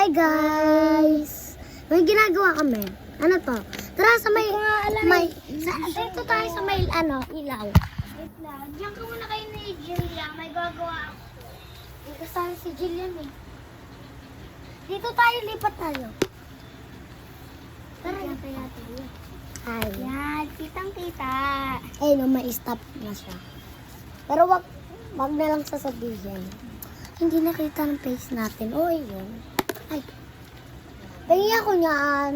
Hi guys! May ginagawa kami. Ano to? Tara sa dito tayo sa may ilaw. Wait lang. Diyan ka muna kayo ni Jillian. May gagawa ako. Dito saan si Jillian eh. Dito tayo, lipat tayo. Tara, Diyan tayo natin. Hi. Yan. Kitang-kita. Eh, no, may stop na siya. Pero wag na lang sasabihin. Hindi nakita ng face natin. O, yun. Ay. Tingin ako niyan.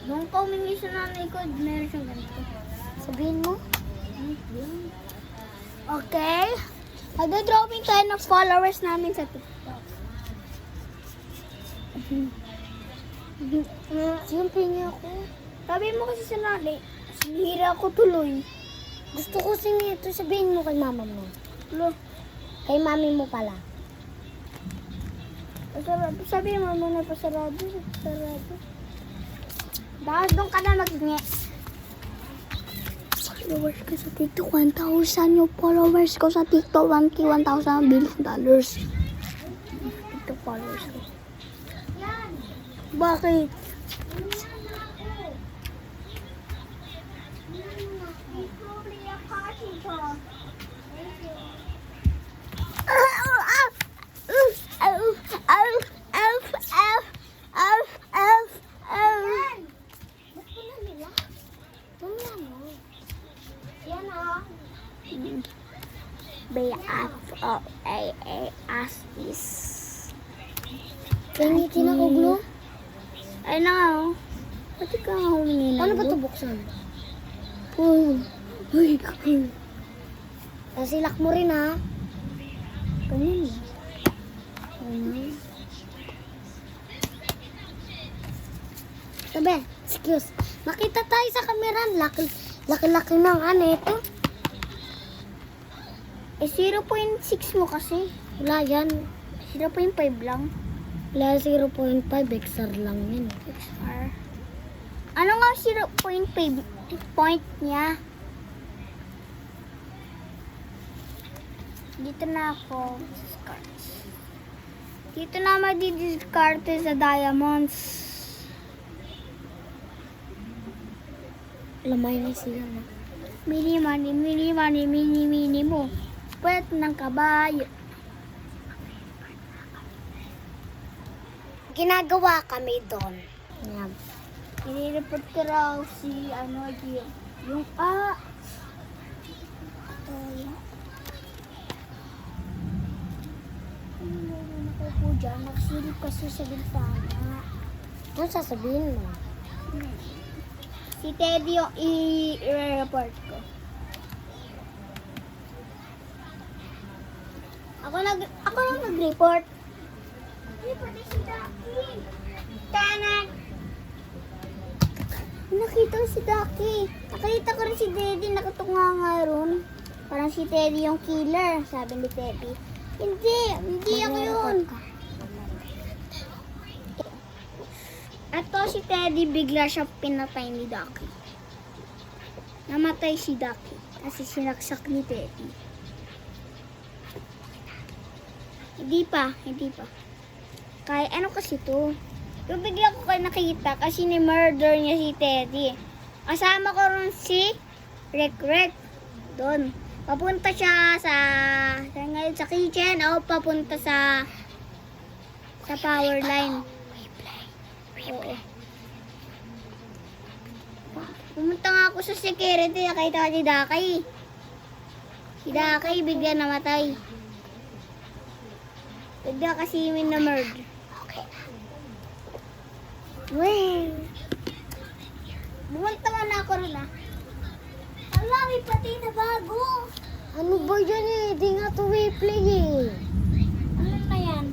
Nung ka humingi sa nanay ko, meron siyang ganito. Sabihin mo. Okay. Magdodrawing tayo ng followers namin sa TikTok. Siyempre niya ako. Sabi mo kasi sa nanay, sinira ako tuloy. Gusto ko ito. Sabihin mo kay mama mo. Lo, Kay mami mo pala. sabi mo muna pasarado. Pasarado. Dahil doon ka na mag-nge. Followers ko sa TikTok, 1,000 yung followers ko sa TikTok, 1,000 billion dollars. TikTok followers ko. Bakit? Pinitin ako, Glo. I know. Pati ka nga humingi Paano ba ito buksan? Uy, kakil. Silak mo rin, ha? Ganyan. Sabi, excuse. Nakita tayo sa camera. Laki-laki ng ito. Eh, 0.6 mo kasi. Wala yan. 0.5 lang. Wala 0.5. XR lang yan. XR. Ano nga 0.5 point niya? Dito na ako. Discards. Dito na magdi-discard sa diamonds. Lamay na siya, no? Mini mo. Pwet ng kabayo. Ginagawa kami doon. Yan. I-report ko raw si yung meron ako po dyan. Nagsilip kasi sa bintana. Ano sasabihin mo? Si Teddy yung i-report ko. Ako lang nag-report. Report si Ducky. Tanan. Nakita ko si Ducky. Nakita ko rin si Teddy. Nakatunga nga ron. Parang si Teddy yung killer. Sabi ni Teddy. Hindi ako yun. At to si Teddy, bigla siya pinatay ni Ducky. Namatay si Ducky kasi sinaksak ni Teddy. Hindi pa. Kaya ano kasi to? Yung bigla ko kayo nakita kasi ni-murder niya si Teddy. Kasama ko rin si Rek. Doon. Papunta siya ngayon sa kitchen o papunta sa power line. Oo. Pumunta nga ako sa security, nakita ko si Dakay. Si Dakay bigla namatay. Bigla kasi yung na-murder. Okay. Weh! Bumalta nga na ako rin Ala, may pati na bago. Ano ba yan eh? Di nga to play eh. Ano na yan?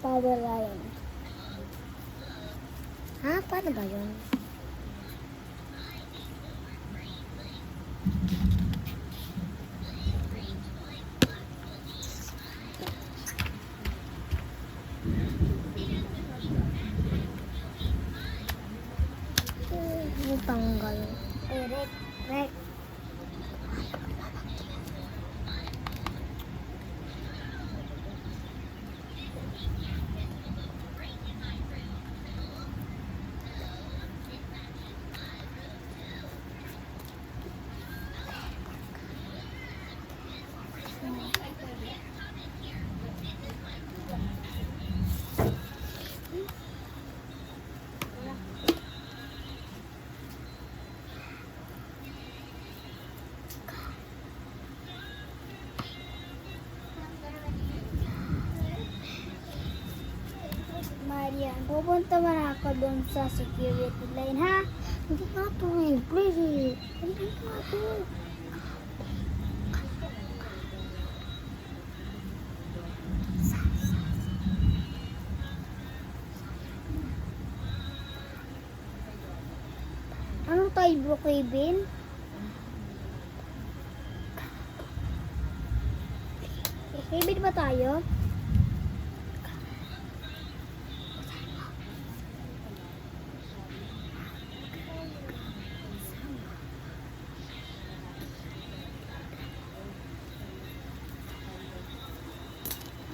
Power line. Ha? Paano ba yun? Tanggal. Rek. Ayan, pupunta man ako doon sa security line, ha? Hindi nga to eh. Please. Hindi nga to. Anong tayo, bro, Kevin? Kevin ba tayo?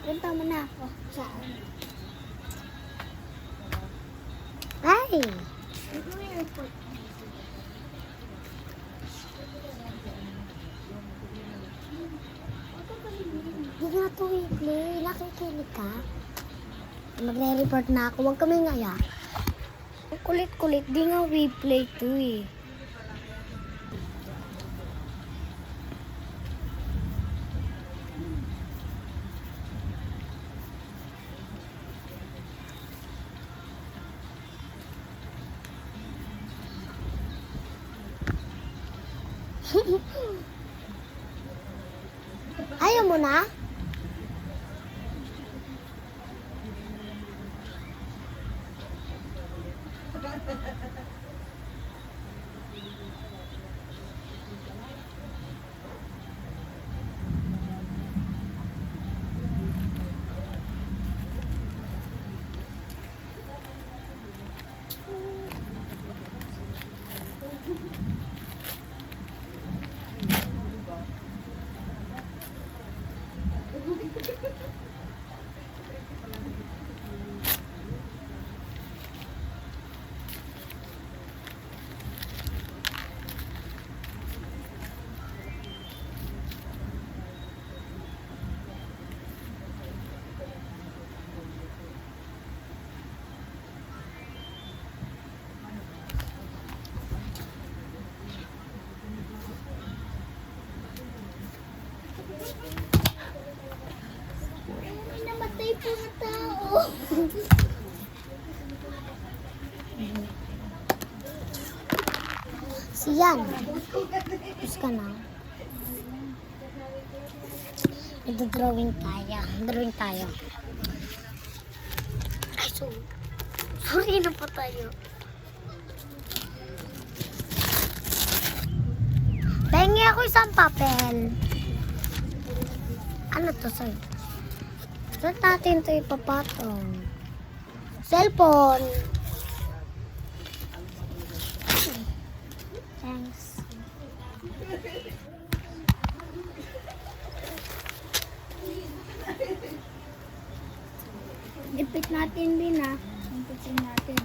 Punta mo na ako. Saan? Ay! Ito yung airport. Hindi nga to i-play. Nakikinig ka. Magre-report na ako. Huwag kami ngaya. Ang kulit-kulit. Di nga we-play to eh. Ayaw mo na? May namatay po na tao. Siyan. Tapos ka na. Nagdo-drawing tayo. Drawing tayo. Ay, sorry na po tayo. Pengi ako isang papel. Ano to, sir? Saan natin ito ipapatong? Cellphone. Thanks. Ipit natin din, ha? Ipitin natin.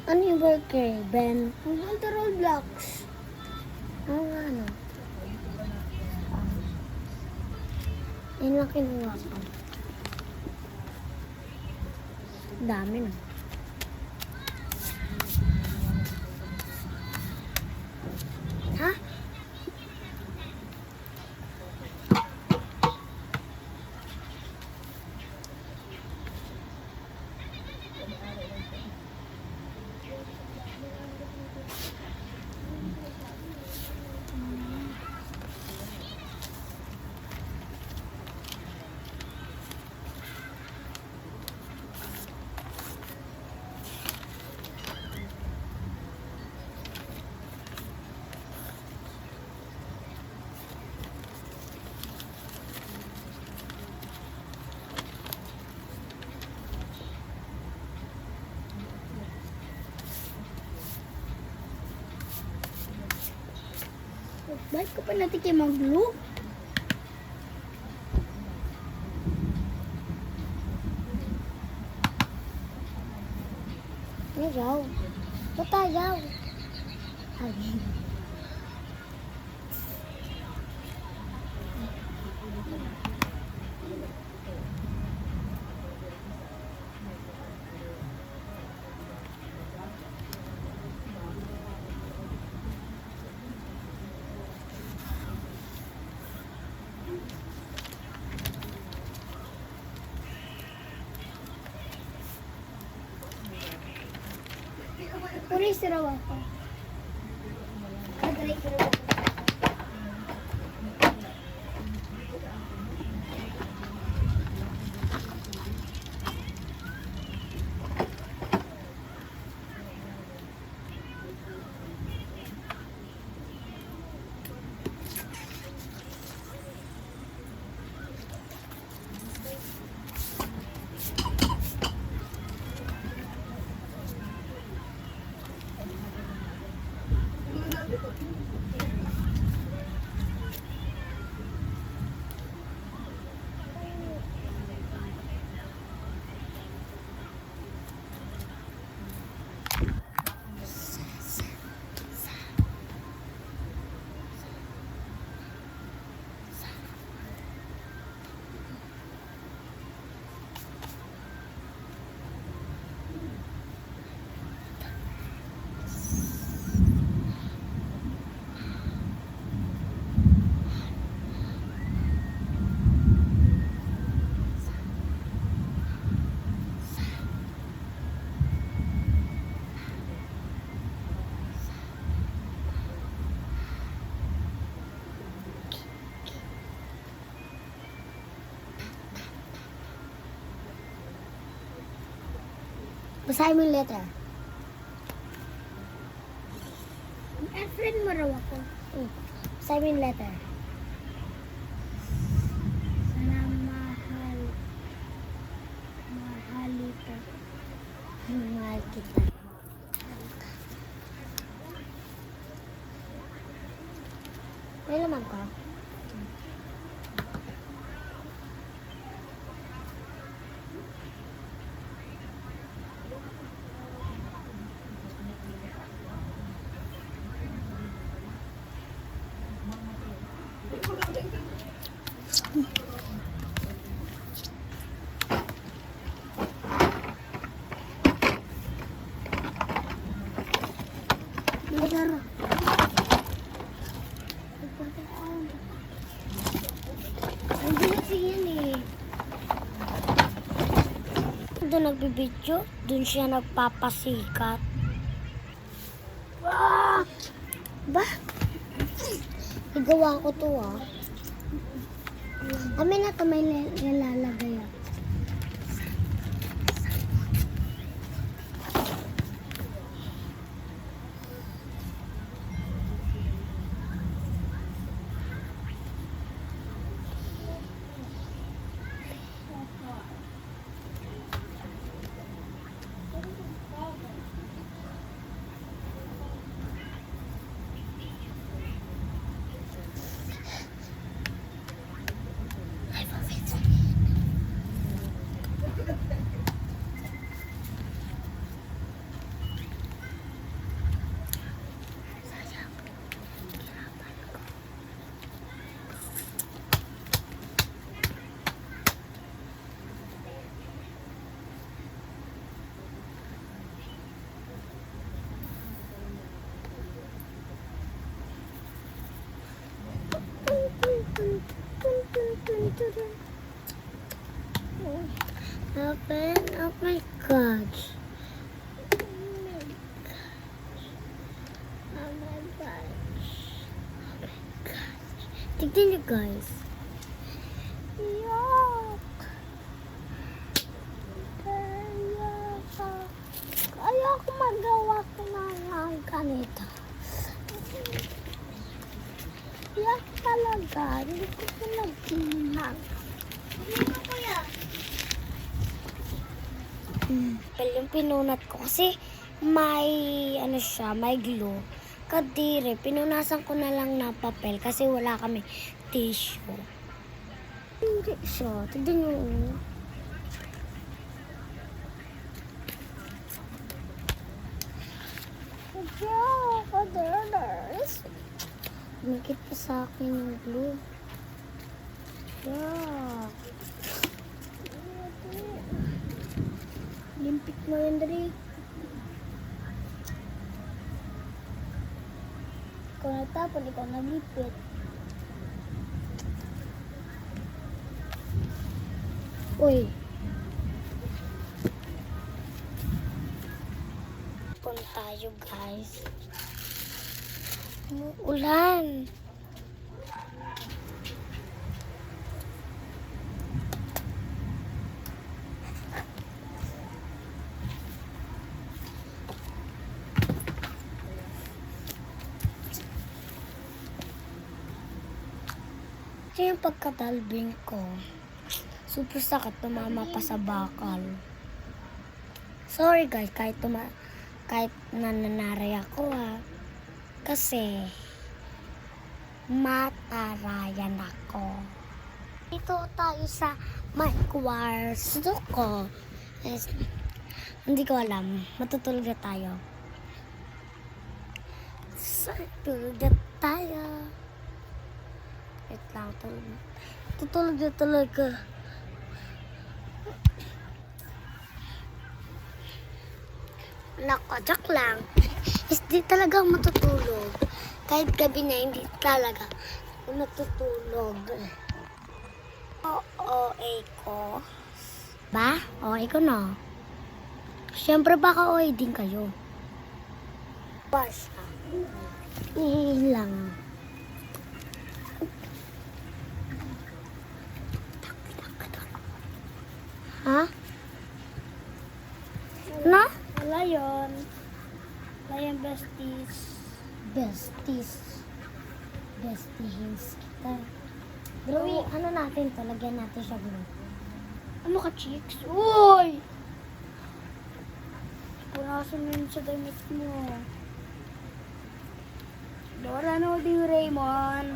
Ano yung burger, Ben? Ang ganda Roblox. Oo nga, ano? Yun lang kinuha ko. Dami na. Ha? Bakit ko pa natin mag-glue? Ayaw. Ba't ayaw? Ay. Mag-race raw ako. Mag-race raw ako. Basahin mo yung letter. Friend mo raw ako. Basahin mo yung letter. Sana mahalita. Mahal kita. May laman ko. Letter. Hindi kasi yan eh. Doon nagbibidyo, doon siya nagpapasikat. Ba? Igawa ko to Amin na to may nilalagay ako. Open. Oh my gosh. Oh my gosh. Tignan niyo guys. Yuck. Ayoko magawa ko ng ganito. Yak talaga. Hindi ko pinagtinag. Ano kuya? Well, yung pinunat ko kasi may ano siya, may glue. Kadiri, pinunasan ko na lang na papel kasi wala kami tissue. Hindi siya. Tignan nyo. Yeah, others. Umikit pa sa akin yung glue. Yeah. Limpik mo yun, Dri. Ikaw natapon, ikaw naglipit. Uy. Punta tayo video, guys. Ulan. Ito yung pagkadalbing ko. Super sakit, tumama pa sa bakal. Sorry guys, kahit nananaray ako ha. Kasi, matarayan ako. Dito tayo sa my kwarto ko. Hindi ko alam. Matutulog na tayo. Tulog na tayo. Wait lang, tutulog na talaga. Nakajak lang. Hindi talaga matutulog. Kahit gabi na, hindi talaga matutulog. OA ko. Ba? OA ko no? Siyempre baka OA din kayo. Ba siya? Lang. Ha? Na? Wala yun. Wala yung besties. Besties. Bestiehins kita. Drawing, ano natin to? Lagyan natin siya glue. Ano ka, chicks? Uy! Punasan mo yun sa damit mo. Dora no din Raymond.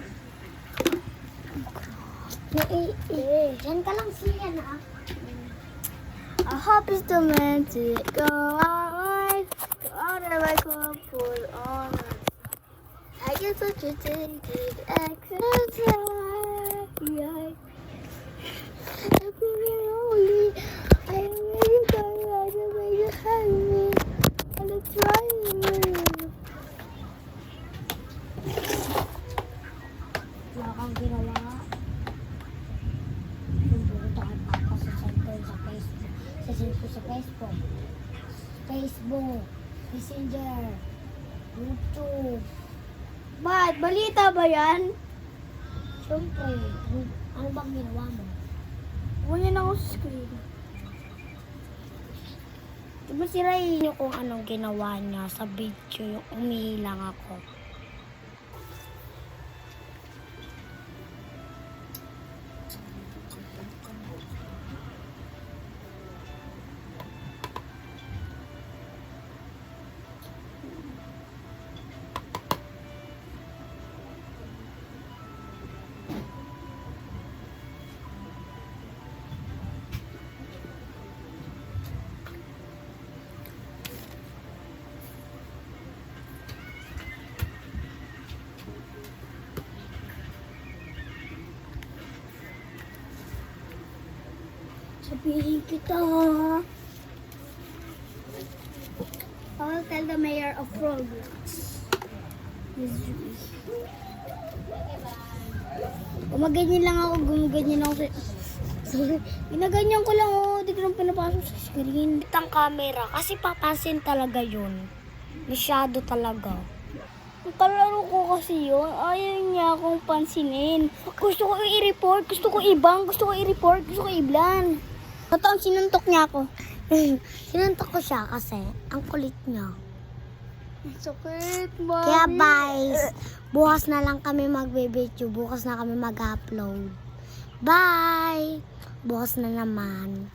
Diyan ka lang siya na. I hope it's the meant to go on. To honor my couple on. I get such a tinted accent. Yeah. I feel lonely. I really don't like the way you have me. And it's trying me. Wala kang ginawa. Pumunta kay Papa sa cellphone, sa Facebook. Sa cellphone, sa Facebook. Facebook. Messenger. YouTube. Ba't? Balita ba yan? Siyempre, ano bang ginawa mo? Huwag niya na ako sa screen. Diba si Ray niyo kung anong ginawa niya sa video, yung umihilang ako. Sabihin kita. I will tell the mayor of Roblox. Gumaganyan lang ako, gumaganyan ako. Ginaganyan ko lang, oh. Di ko lang pinapasok sa screen. Ang camera, kasi papansin talaga yun. Masyado talaga. Ang kalaro ko kasi yun, ayaw niya akong pansinin. Gusto ko i-report, gusto ko i-bang, gusto ko i-report, gusto ko i-blan. Totoo, sinuntok niya ako. Sinuntok ko siya kasi ang kulit niya. Sakit, mami. Kaya guys, bukas na lang kami magbe-video, bukas na kami mag-upload. Bye! Bukas na naman.